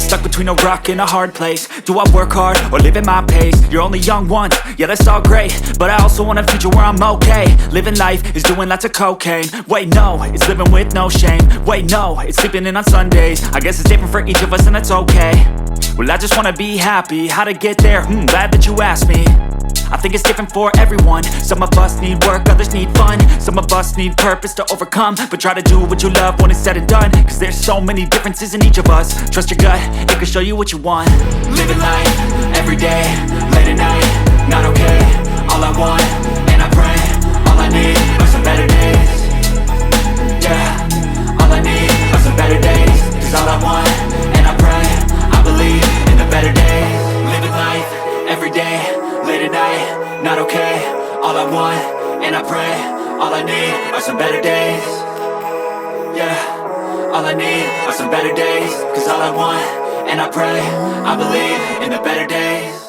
stuck between a rock and a hard place. Do I work hard or live at my pace? You're only young once, yeah that's all great, but I also want a future where I'm okay. Living life is doing lots of cocaine. Wait no, it's living with no shame. Wait no, it's sleeping in on Sundays. I guess it's different for each of us and that's okay. Well I just wanna be happy, how to get there? Glad that you asked me. I think it's different for everyone. Some of us need work, others need fun. Some of us need purpose to overcome. But try to do what you love when it's said and done, cause there's so many differences in each of us. Trust your gut, it can show you what you want. Living life, everyday, late at night, not okay. All I want, and I pray, all I need are some better days. Yeah, all I need are some better days. Cause all I want, and I pray, I believe in the better days. Living life, everyday, late at night, not okay. All I want, and I pray, all I need are some better days. Yeah, all I need are some better days. Cause all I want, and I pray, I believe in the better days.